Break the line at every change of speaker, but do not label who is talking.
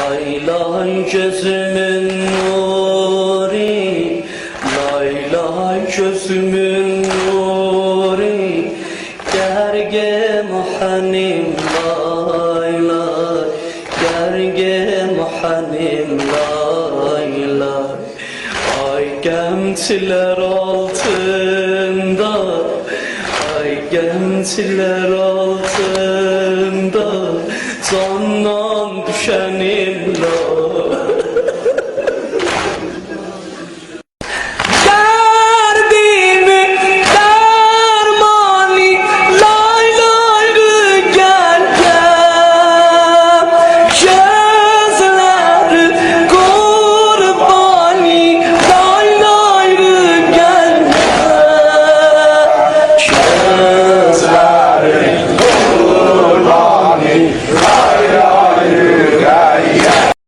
Lay lay gözümün nuri, lay lay gözümün nuri, gerge muhanim lay lay, gerge muhanim lay lay. Ay gençler altında, ay gençler altında, candan düşenim lay.